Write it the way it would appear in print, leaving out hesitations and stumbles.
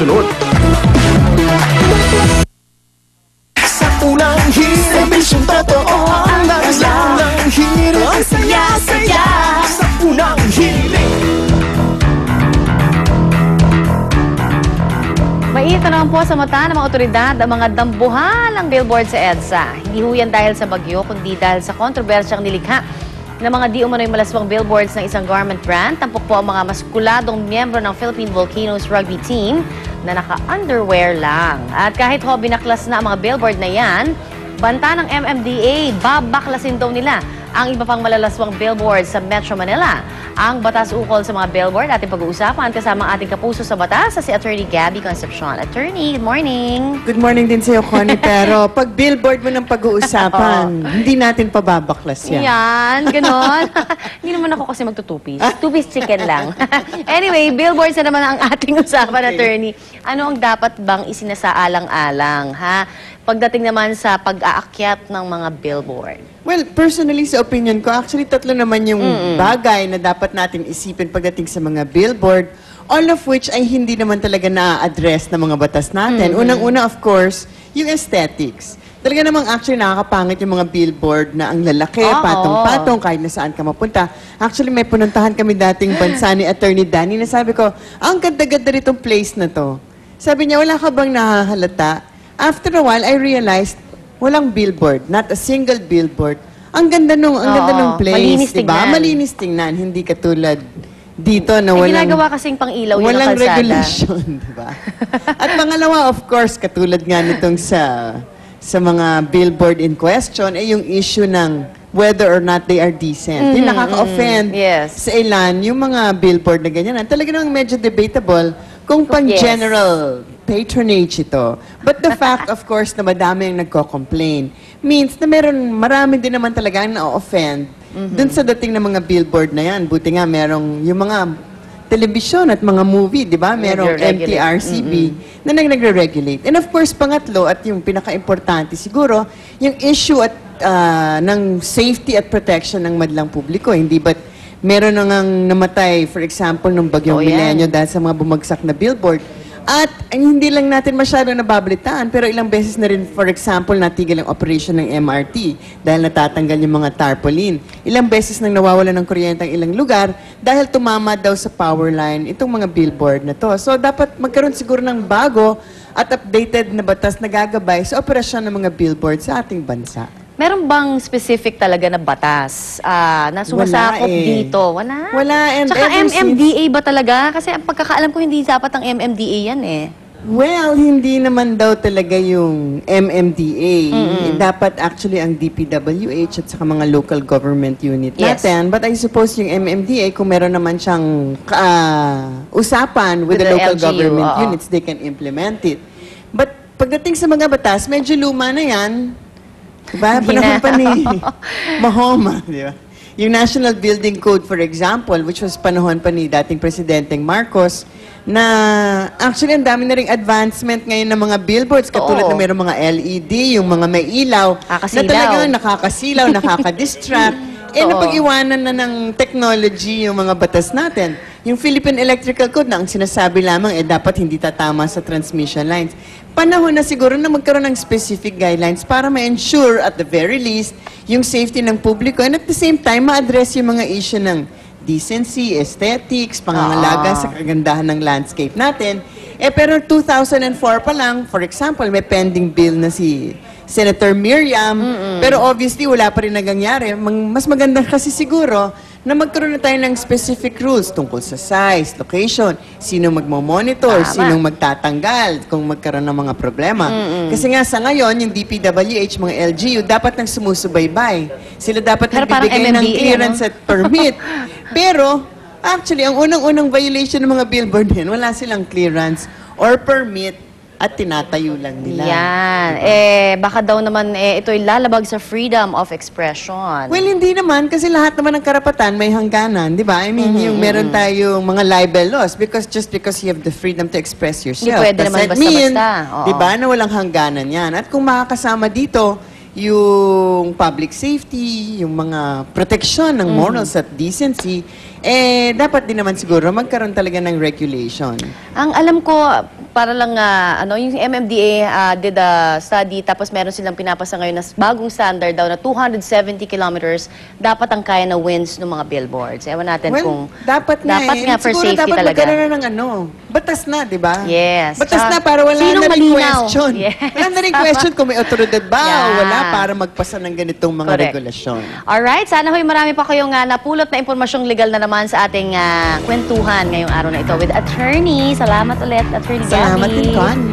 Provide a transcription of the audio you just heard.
Sunod. Sa unang hirit, misyong totoo ang unang hirit, ang saya-saya. Sa unang hirit. Mainit na naman po sa mata ng mga otoridad ang mga dambuhalang billboard sa EDSA. Hindi ho yan dahil sa bagyo, kundi dahil sa kontrobersyang nilikha ng mga di umano'y malaswang billboards ng isang garment brand. Tampok po ang mga maskuladong miyembro ng Philippine Volcanoes rugby team na naka-underwear lang. At kahit ho binaklas na ang mga billboard na yan, banta ng MMDA, babaklasin daw nila ang iba pang malalaswang billboard sa Metro Manila. Ang batas ukol sa mga billboard ating pag-uusapan kasama ang ating kapuso sa batas sa si Attorney Gabby Concepcion. Attorney, good morning. Good morning din sa'yo, Connie. Pero pag billboard mo ng pag-uusapan, hindi natin pababaklas yan. Yan, ganon. Hindi naman ako kasi magtutupis. Two-piece chicken lang. Anyway, billboards na naman ang ating usapan, Attorney. Ano ang dapat bang isinasaalang-alang, ha? Pagdating naman sa pag-aakyat ng mga billboard. Well, personally, sa opinion ko, actually, tatlo naman yung bagay na dapat natin isipin pagdating sa mga billboard, all of which ay hindi naman talaga na-address ng mga batas natin. Unang-una, of course, yung aesthetics. Talaga namang actually nakakapangit yung mga billboard na ang lalaki, patong-patong, kahit na saan ka mapunta. Actually, may pununtahan kami dating bansa ni Attorney Danny na sabi ko, ang ganda-ganda ritong place na to. Sabi niya, wala ka bang nahahalata? After a while, I realized, walang billboard, not a single billboard. Ang ganda nung place, malinis diba? tingnan. Malinis tingnan, hindi katulad dito na Ay, walang... ginagawa kasing pang-ilaw yun walang ang kalsada. regulation, diba? At pangalawa, of course, katulad nga nitong sa mga billboard in question, ay yung issue ng whether or not they are decent. Yung nakaka-offend sa ilan, yung mga billboard na ganyan. Talaga namang medyo debatable kung pang-general patronage ito. But the fact, of course, na madami ang nagko-complain means na marami din naman talaga ang na-offend dun sa dating ng mga billboard na yan. Buti nga merong yung mga telebisyon at mga movie, di ba? Merong MTRCB na nagre-regulate. And of course, pangatlo at yung pinaka-importante siguro, yung issue at ng safety at protection ng madlang publiko. Hindi ba't meron nang namatay, for example, nung bagyong Milenyo dahil sa mga bumagsak na billboard. At hindi lang natin masyadong nababalitaan, pero ilang beses na rin, for example, natigil ang operation ng MRT dahil natatanggal yung mga tarpaulin. Ilang beses nang nawawala ng kuryente ang ilang lugar dahil tumama daw sa power line itong mga billboard na to. So, dapat magkaroon siguro ng bago at updated na batas na gagabay sa operasyon ng mga billboard sa ating bansa. Meron bang specific talaga na batas na sumasakop dito? Wala? Wala. And tsaka ever MMDA ba talaga? Kasi ang pagkakaalam ko hindi dapat ang MMDA yan eh. Well, hindi naman daw talaga yung MMDA. Dapat actually ang DPWH at saka mga local government unit natin. But I suppose yung MMDA, kung meron naman siyang usapan with the local LGU, government units, they can implement it. But pagdating sa mga batas, medyo luma na yan. Diba? Panahon pa ni Mahoma, di ba? Yung National Building Code, for example, which was panahon pa ni dating Presidenteng Marcos, na actually ang dami na ring advancement ngayon ng mga billboards, katulad na mayroong mga LED, yung mga may ilaw, na talagang nakakasilaw, nakaka-distract. Napag-iwanan na ng technology yung mga batas natin. Yung Philippine Electrical Code na ang sinasabi lamang dapat hindi tatama sa transmission lines. Panahon na siguro na magkaroon ng specific guidelines para ma-ensure at the very least yung safety ng publiko and at the same time ma-address yung mga issue ng decency, aesthetics, pangangalaga sa kagandahan ng landscape natin. Pero 2004 pa lang, for example, may pending bill na si Senator Miriam, pero obviously wala pa rin nangyayari. Mas maganda kasi siguro na magkaroon na tayo ng specific rules tungkol sa size, location, sino magmo-monitor, sinong magtatanggal kung magkaroon ng mga problema. Kasi nga sa ngayon, yung DPWH, mga LGU, dapat nang sumusubaybay. Sila dapat nagbibigay ng clearance at permit. Pero, actually, ang unang-unang violation ng mga billboard din, wala silang clearance or permit at tinatayo lang nila. Yan. Baka daw naman ito'y lalabag sa freedom of expression. Well, hindi naman. Kasi lahat naman ng karapatan may hangganan. Di ba? I mean, yung meron tayong mga libel laws just because you have the freedom to express yourself. Hindi pwede naman basta-basta. Di ba? Na walang hangganan yan. At kung makakasama dito, yung public safety, yung mga protection ng morals at decency, dapat din naman siguro magkaroon talaga ng regulation. Ang alam ko, para lang, yung MMDA did a study, tapos meron silang pinapasa ngayon na bagong standard daw na 270 kilometers dapat ang kaya na winds ng mga billboards. Ewan natin kung... dapat nga for siguro safety dapat talaga. magkaroon na ng batas na, di ba? Yes. Batas na para wala Sinong na rin malinaw? question. Yes. Wala na rin question kung may otoridad ba o Yeah. wala para magpasa ng ganitong mga Correct. regulasyon. Alright, sana ho'y marami pa kayong napulot na impormasyong legal na naman sa ating kwentuhan ngayong araw na ito with attorney. Salamat ulit, Attorney Gabby. Salamat din, Connie.